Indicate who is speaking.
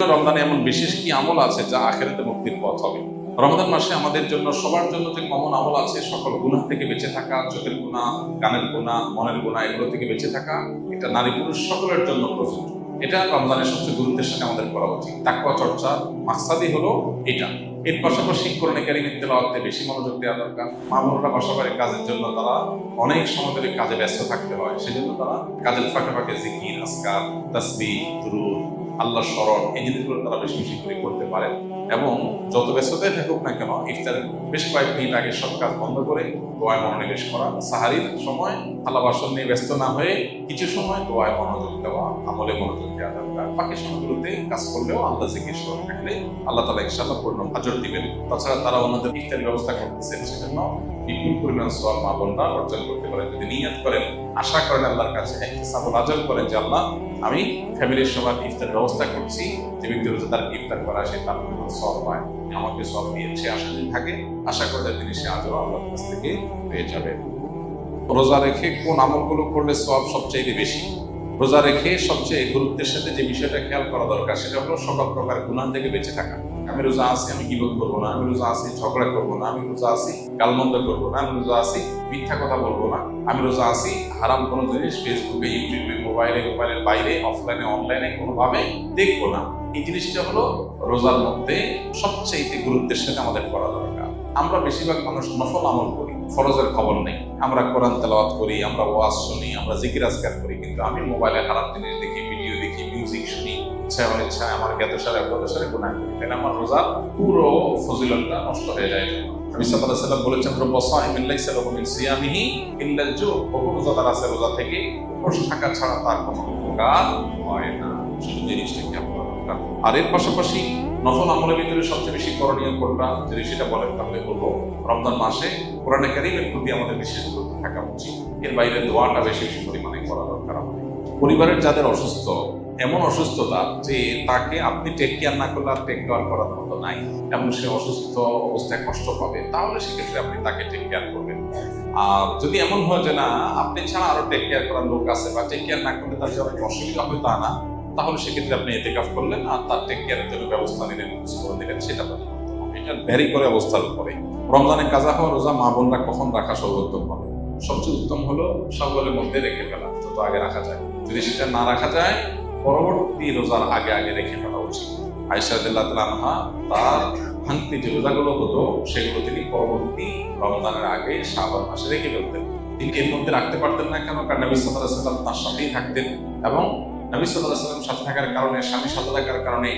Speaker 1: রমজানে এমন বিশেষ কি আমল আছে যা আখিরাতে মুক্তির পথ হবে। রমজান মাসে আমাদের জন্য সবার জন্য যে কমন আমল আছে, সকল গুনাহ থেকে বেঁচে থাকা, চোখের গুনাহ, কানের গুনাহ, মনের গুনাহ, এগুলো থেকে বেঁচে থাকা, এটা নারী পুরুষ সকলের জন্য প্রযোজ্য। এটা রমজানের সবচেয়ে গুরুত্বের সাথে আমাদের করা উচিত। তাকওয়া চর্চা মাকসাদই হলো এটা। এর পাশাপাশি কোরআনে কারীমের তেলাওয়াতে বেশি মনোযোগ দেওয়া দরকার। মা বোনরা বাসাবাড়ির কাজের জন্য তারা অনেক সময় ধরে কাজে ব্যস্ত থাকতে হয়, সেজন্য তারা কাজের ফাঁকে ফাঁকে জিকির, আজকার, তাসবিহ, দুরূদ, আল্লাহ স্মরণ, এই জিনিসগুলো তারা বেশি বেশি করে করতে পারেন। এবং যত ব্যস্ততায় থাকুক না কেন, ইফতারের বেশ কয়েক মিনিট আগে সব কাজ বন্ধ করে দোয়ায় মনোনিবেশ করা, সাহারির সময় থালা বাসন নিয়ে ব্যস্ত না হয়ে কিছু সময় দোয়ায় মনোযোগ দেওয়া, আমলে মনোযোগ দেওয়া দরকার। বাকি সময়গুলোতে কাজ করলেও আল্লাহ জিকির স্মরণ থাকলে আল্লাহ তাআলা ইনশাআল্লাহ পূর্ণ আজর দিবেন। তাছাড়া তারা ওনাদের ইফতারের ব্যবস্থা করতেছেন, সেজন্য বিপুল পরিমাণ সওয়াব মা বোনরা অর্জন করতে পারেন যদি নিয়ত করেন, আশা করেন আল্লাহর কাছে, ইহতিসাবুল আজর করেন যে আল্লাহ আমি ফ্যামিলির সবার ইফতার ব্যবস্থা করছি, যে ব্যক্তি তার ইফতার করা সে তার সওয়াব পায়, আমাকে সওয়াব দিয়েছে, আশা যদি থাকে আশা করে তিনি সে আজর আল্লাহর কাছ থেকে পেয়ে যাবে। রোজা রেখে কোন আমলগুলো করলে সওয়াব সবচেয়ে বেশি? রোজা রেখে সবচেয়ে গুরুত্বের সাথে যে বিষয়টা খেয়াল করা দরকার সেটা হলো সকল প্রকার গুনাহ থেকে বেঁচে থাকা। আমি রোজা আছি, আমি গীবত করবো না, আমি রোজা আছি ঝগড়া করবো না, আমি রোজা আছি গালমন্দ করবো না, আমি রোজা আছি মিথ্যা কথা বলবো না, আমি রোজা আছি হারাম কোনো জিনিস ফেসবুকে, ইউটিউবে, মোবাইলের বাইরে, অফলাইনে, অনলাইনে কোনোভাবে দেখবো না। এই জিনিসটা হলো রোজার মধ্যে সবচেয়ে গুরুত্বের সাথে আমাদের করা দরকার। আমরা বেশিরভাগ মানুষ নফল আমল করি, ফরজের খবর নেই। আমরা কোরআন তেলাওয়াত করি, আমরা ওয়াজ শুনি, আমরা জিকির আজকার করি, কিন্তু আমি মোবাইলে হারাম জিনিস দেখি, ভিডিও দেখি, মিউজিক শুনি, ইচ্ছায় আমার জ্ঞাতসারে অজ্ঞাতসারে গুনাহ করি, তাহলে আমার রোজার পুরো ফজিলতটা নষ্ট হয়ে যায়। নবী সাল্লাল্লাহু আলাইহি ওয়াসাল্লাম বলেছেন, রব্বা সাইমিন লাইসা লাহু মিন সিয়ামিহি ইল্লাল জু, বহু রোজাদার আছে রোজা থেকে উপোস থাকা ছাড়া তার কোনো উপকার হয় না। শুধু জিনিসটা খেয়াল করা দরকার। আর এর পাশাপাশি নফল আমলের ভিতরে সবচেয়ে বেশি করণীয় কোনটা যদি সেটা বলেন তাহলে বলবো রমজান মাসে কোরআনে কারীমের প্রতি আমাদের বিশেষ গুরুত্ব থাকা উচিত। এর বাইরে দোয়াটা বেশি বেশি পরিমাণে করা দরকার আমাদের। পরিবারের যাদের অসুস্থ, এমন অসুস্থতা যে তাকে আপনি টেক কেয়ার না করলে আর টেক কেয়ার করার মতো নাই, এবং সে অসুস্থ অবস্থায় কষ্ট পাবে, তাহলে সেক্ষেত্রে আপনি তাকে টেক কেয়ার করবেন। আর যদি এমন হয় যে না আপনি ছাড়া আরো টেক কেয়ার করার লোক আছে, বা টেক কেয়ার না করলে তার যে অনেক অসুবিধা হবে তা না, তাহলে সেক্ষেত্রে আপনি ইতিকাফ করলেন আর তার টেক কেয়ারের জন্য ব্যবস্থা নিলেন, করে দিলেন, সেটা এটা ভ্যারি করে অবস্থার উপরে। রমজানে কাজা হওয়া রোজা মা বোনরা কখন রাখা সর্বোত্তম হবে? সবচেয়ে উত্তম হলো সকলের মধ্যে রেখে ফেলা, যত আগে রাখা যায়। যদি সেটা না রাখা যায়, পরবর্তী রোজার আগে আগে রেখে ফেলা উচিত। আয়েশা রাদিয়াল্লাহু তাআলা আনহা তার ভাঙতি যে রোজাগুলো হতো সেগুলো তিনি পরবর্তী রমজানের আগে শাবান মাসে রেখে ফেলতেন। তিনি এর মধ্যে রাখতে পারতেন না কেন? কারণ নবী সাল্লাল্লাহু আলাইহি ওয়াসাল্লাম তার সাথেই থাকতেন, এবং নবী সাল্লাল্লাহু আলাইহি ওয়াসাল্লাম সাথে থাকার কারণে, স্বামীর সাথে থাকার কারণে